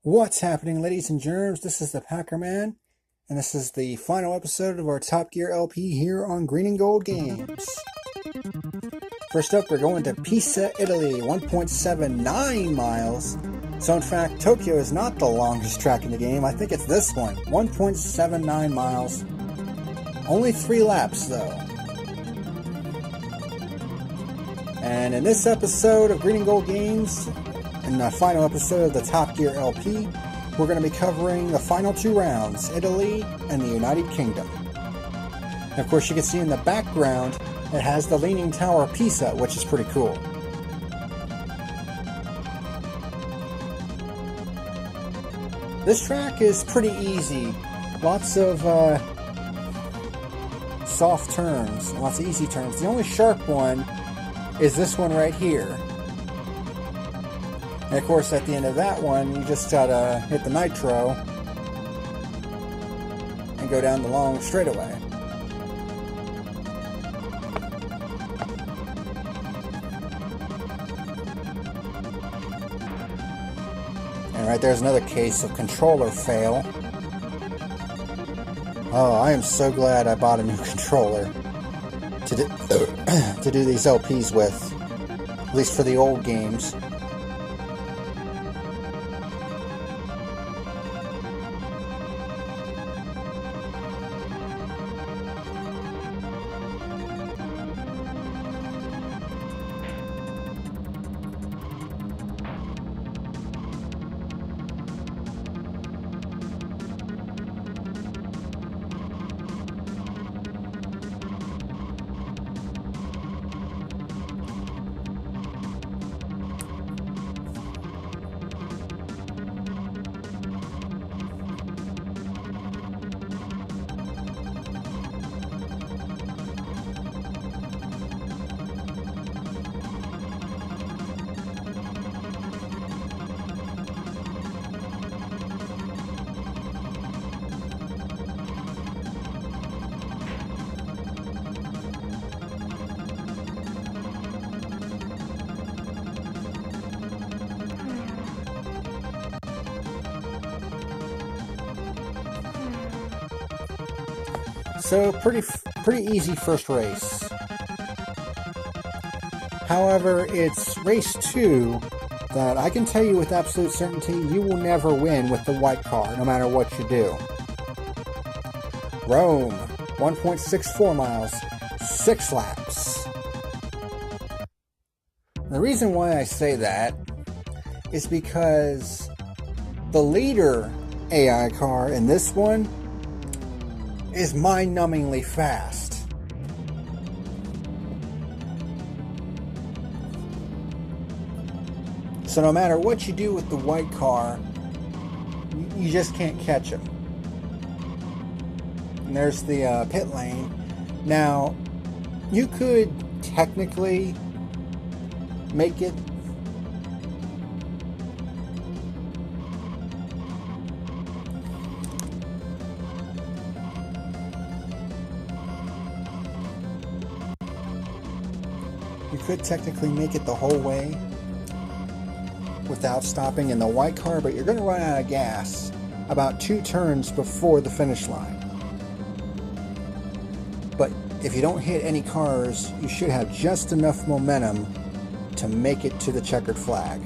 What's happening, ladies and germs? This is the PackerMan, and this is the final episode of our Top Gear LP here on Green and Gold Games. First up, we're going to Pisa, Italy, 1.79 miles. So in fact, Tokyo is not the longest track in the game. I think it's this one, 1.79 miles. Only 3 laps, though. And in this episode of Green and Gold Games, in the final episode of the Top Gear LP, we're going to be covering the final 2 rounds, Italy and the United Kingdom. And of course, you can see in the background, it has the Leaning Tower of Pisa, which is pretty cool. This track is pretty easy. Lots of soft turns, lots of easy turns. The only sharp one is this one right here. And of course, at the end of that one, you just gotta hit the nitro and go down the long straightaway. And right there's another case of controller fail. Oh, I am so glad I bought a new controller to do these LPs with, at least for the old games. So pretty easy first race. However, it's race 2 that I can tell you with absolute certainty you will never win with the white car, no matter what you do. Rome, 1.64 miles, 6 laps. The reason why I say that is because the leader AI car in this one is mind-numbingly fast. So no matter what you do with the white car, you just can't catch him. And there's the pit lane. Now, you could technically make it the whole way without stopping in the white car, but you're going to run out of gas about 2 turns before the finish line. But if you don't hit any cars, you should have just enough momentum to make it to the checkered flag.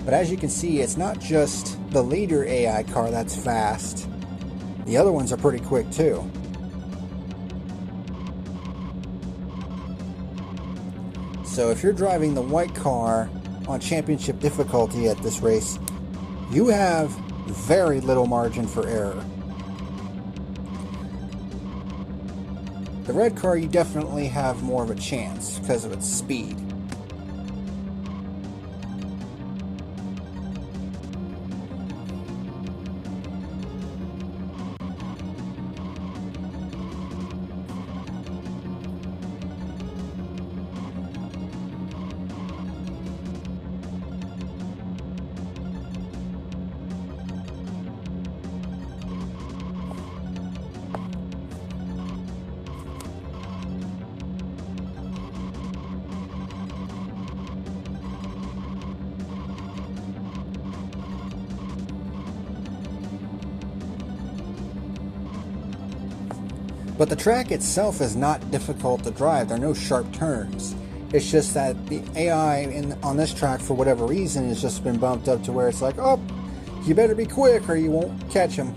But as you can see, it's not just the leader AI car that's fast. The other ones are pretty quick too. So if you're driving the white car on championship difficulty at this race, you have very little margin for error. The red car, you definitely have more of a chance because of its speed. But the track itself is not difficult to drive. There are no sharp turns. It's just that the AI on this track, for whatever reason, has just been bumped up to where it's like, oh, you better be quick or you won't catch him.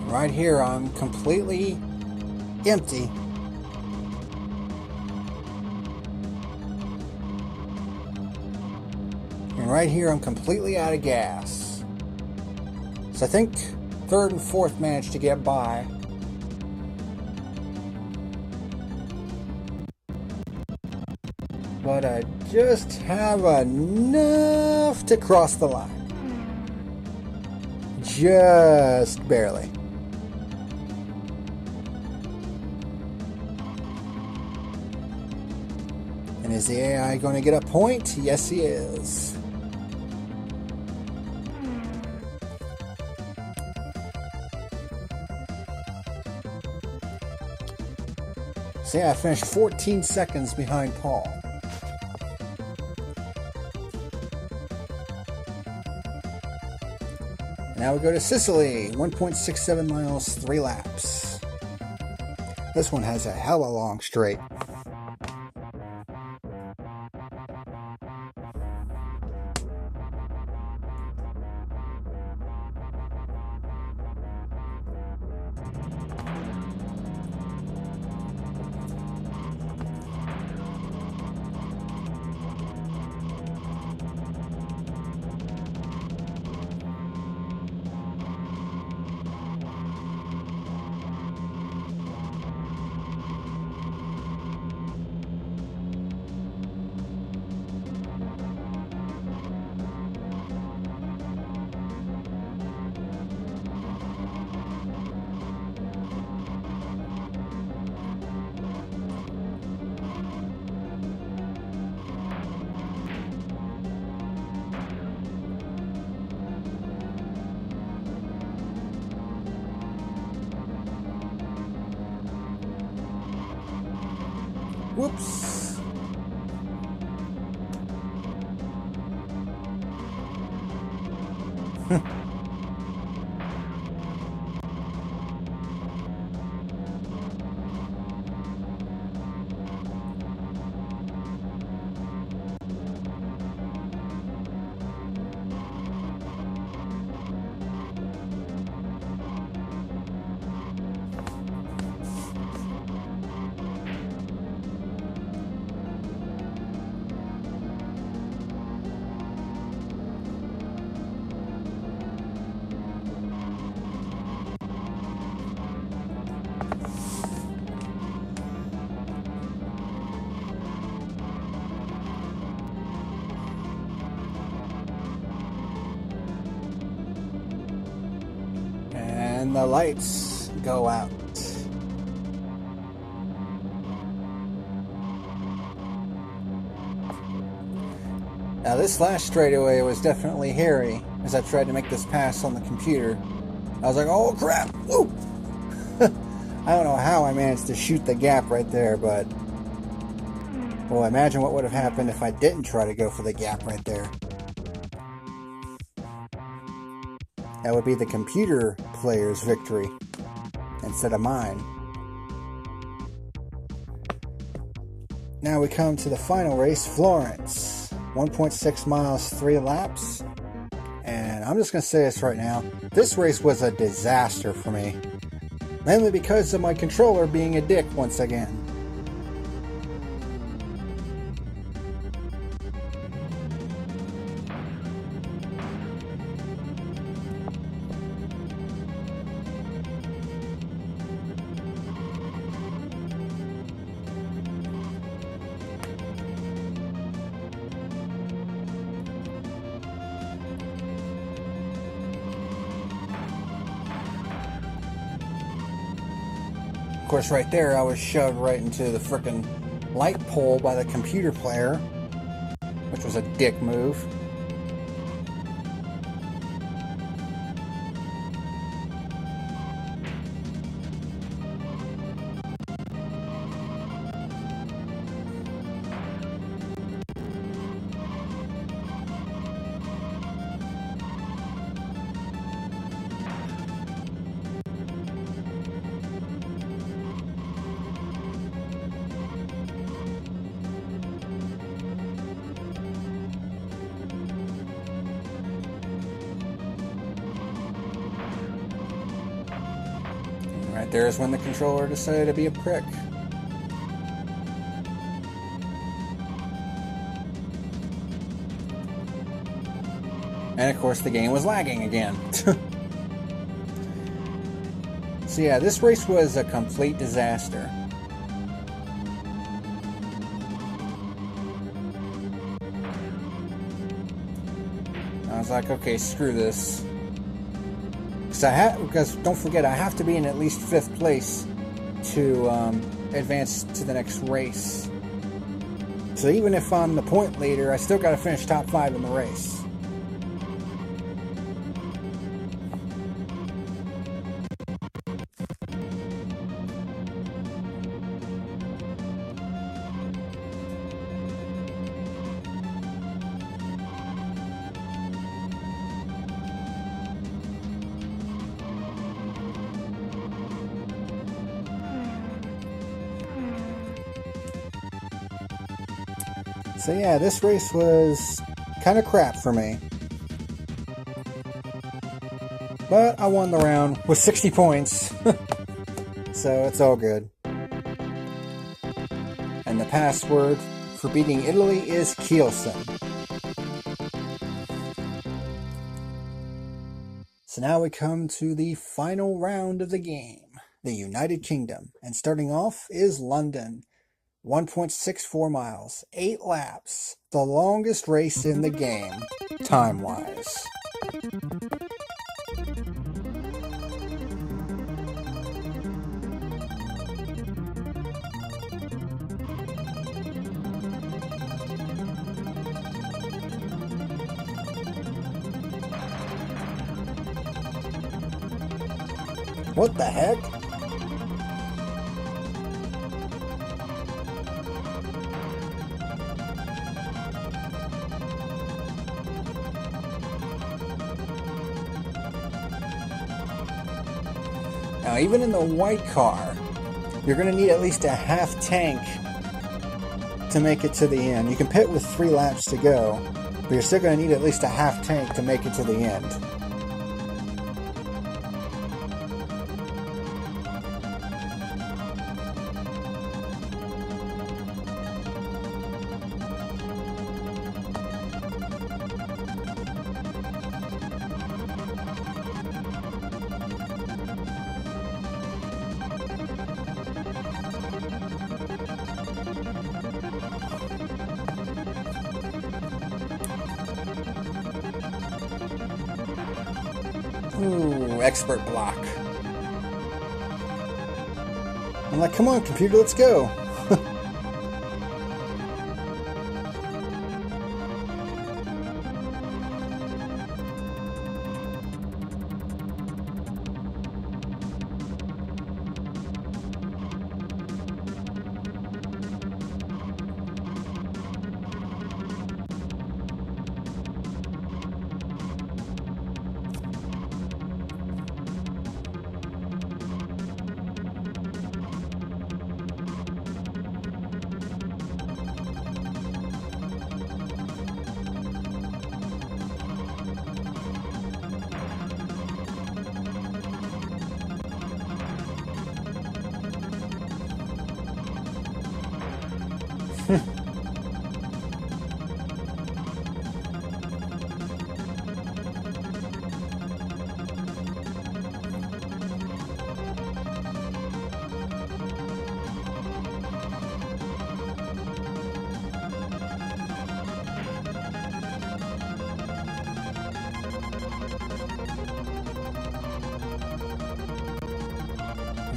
Right here, I'm completely empty. And right here, I'm completely out of gas. So I think third and fourth managed to get by. But I just have enough to cross the line. Just barely. And is the AI going to get a point? Yes, he is. So yeah, I finished 14 seconds behind Paul. Now we go to Sicily, 1.67 miles, 3 laps. This one has a hella long straight. Whoops. And the lights go out. Now this last straightaway was definitely hairy as I tried to make this pass on the computer. I was like, oh crap! Woo! I don't know how I managed to shoot the gap right there, but well, imagine what would have happened if I didn't try to go for the gap right there. That would be the computer player's victory instead of mine. Now we come to the final race, Florence. 1.6 miles, 3 laps. And I'm just going to say this right now. This race was a disaster for me. Mainly because of my controller being a dick once again. Of course, right there, I was shoved right into the frickin' light pole by the computer player, which was a dick move. Right there's when the controller decided to be a prick. And of course the game was lagging again. So yeah, this race was a complete disaster. I was like, okay, screw this. Because don't forget, I have to be in at least 5th place to advance to the next race. So even if I'm the point leader, I still got to finish top 5 in the race. So yeah, this race was kind of crap for me. But I won the round with 60 points. So it's all good. And the password for beating Italy is Kielsen. So now we come to the final round of the game, the United Kingdom. And starting off is London. 1.64 miles, 8 laps, the longest race in the game, time-wise. What the heck? Now, even in the white car, you're going to need at least a half tank to make it to the end. You can pit with 3 laps to go, but you're still going to need at least a half tank to make it to the end. Ooh, expert block. I'm like, come on, computer, let's go.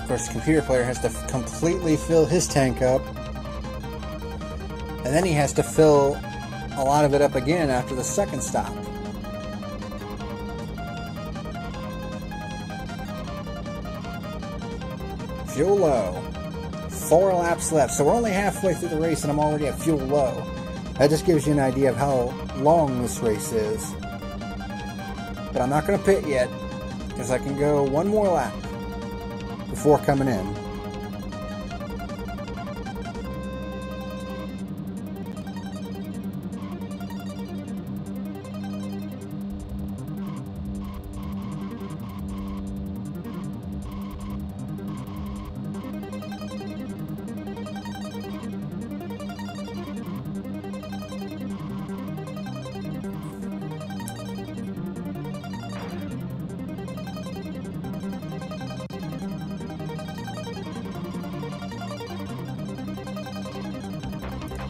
Of course, the computer player has to completely fill his tank up. And then he has to fill a lot of it up again after the second stop. Fuel low. 4 laps left. So we're only halfway through the race and I'm already at fuel low. That just gives you an idea of how long this race is. But I'm not going to pit yet, because I can go one more lap before coming in.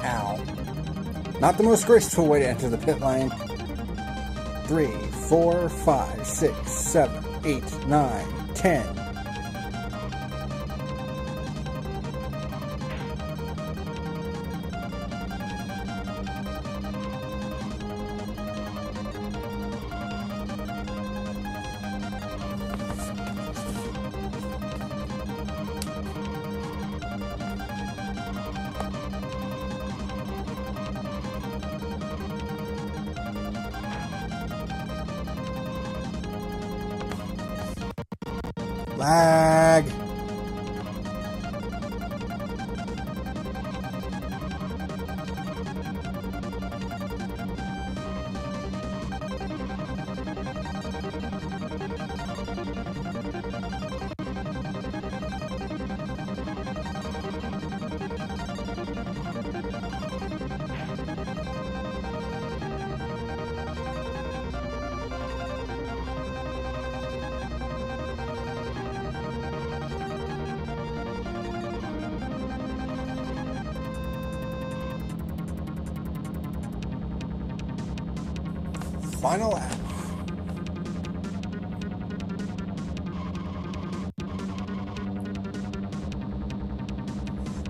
Ow. Not the most graceful way to enter the pit lane. 3, 4, 5, 6, 7, 8, 9, 10. Lag. Final lap.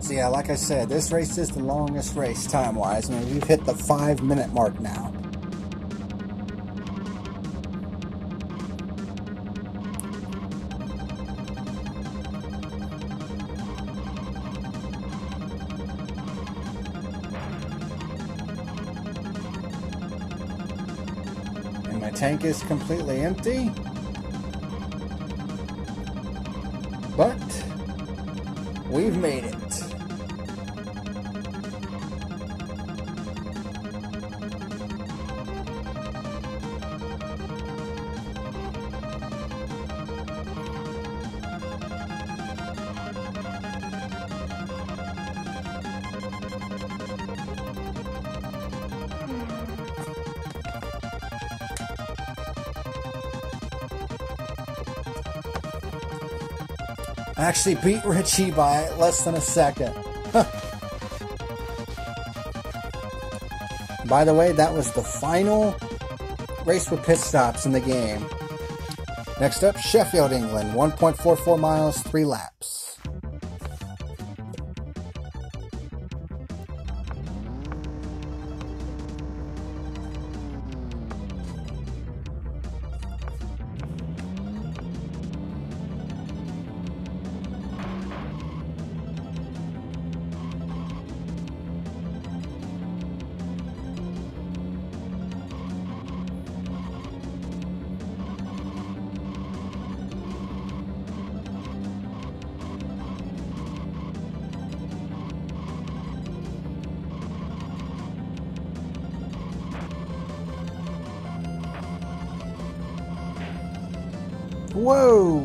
So yeah, like I said, this race is the longest race time-wise. I mean, we've hit the 5-minute mark now. My tank is completely empty, but we've made it. I actually beat Richie by less than a second. By the way, that was the final race with pit stops in the game. Next up, Sheffield, England, 1.44 miles, 3 laps. Whoa!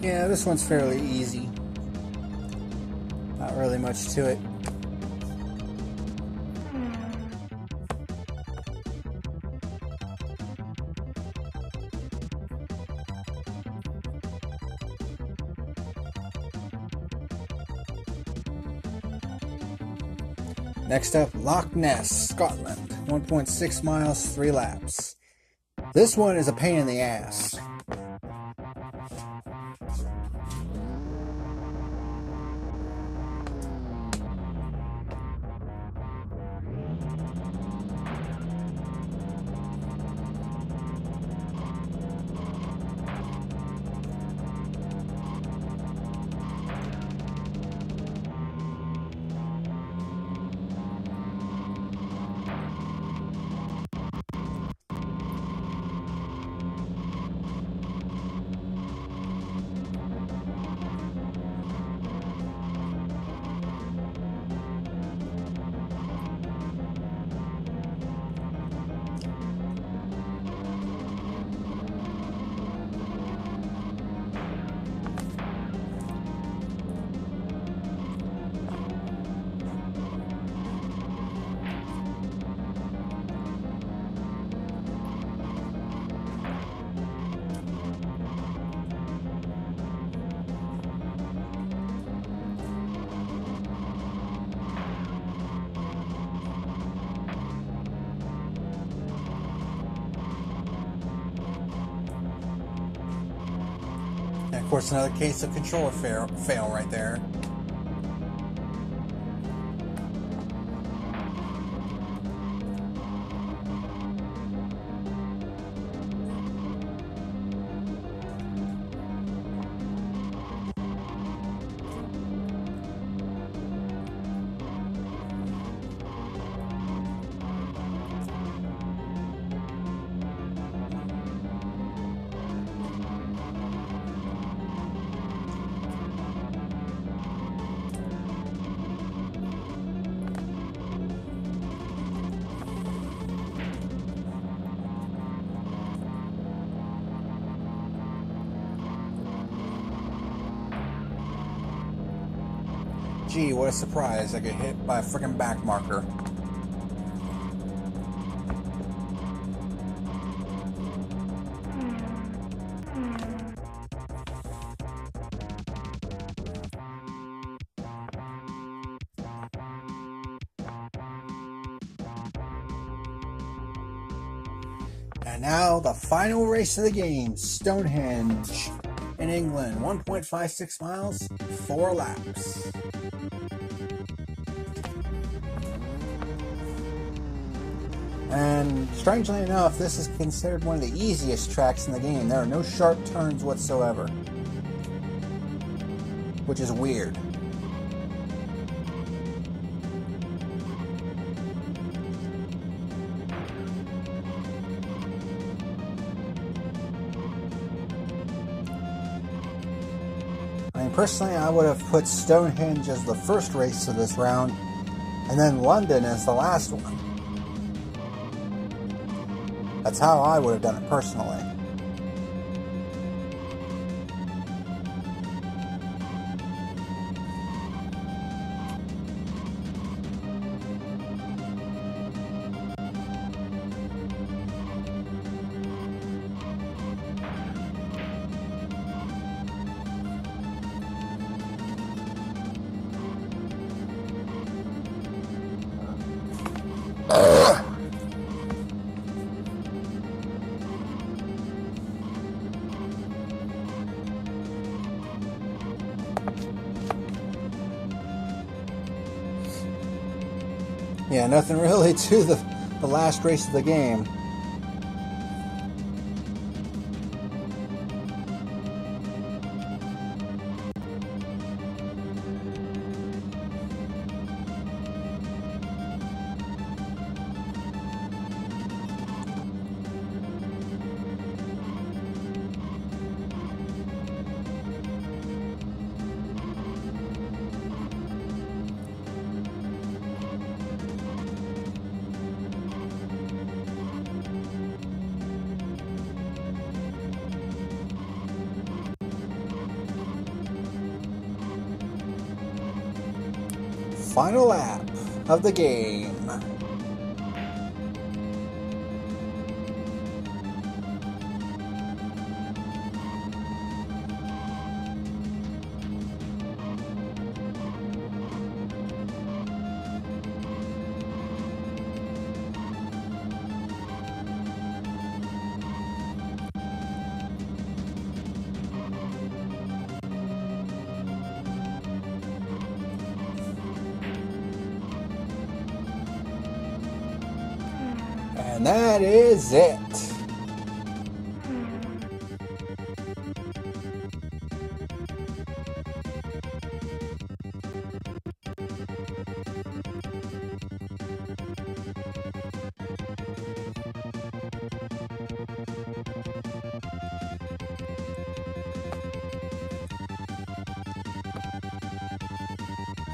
Yeah, this one's fairly easy. Not really much to it. Next up, Loch Ness, Scotland. 1.6 miles, 3 laps. This one is a pain in the ass. And of course, another case of controller fail right there. Gee, what a surprise. I get hit by a freaking back marker. And now the final race of the game, Stonehenge in England, 1.56 miles, 4 laps. And strangely enough, this is considered one of the easiest tracks in the game. There are no sharp turns whatsoever, which is weird. I mean, personally, I would have put Stonehenge as the first race of this round, and then London as the last one. That's how I would have done it personally. Yeah, nothing really to the last race of the game. final lap of the game. And that is it.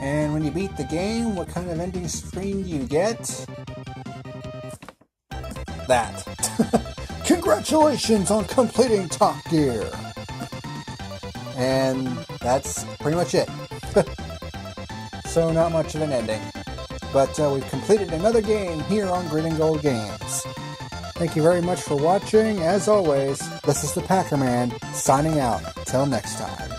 And when you beat the game, what kind of ending screen do you get? That. Congratulations on completing Top Gear! And that's pretty much it. So not much of an ending. But we've completed another game here on Green and Gold Games. Thank you very much for watching. As always, this is the PackerMan signing out. Till next time.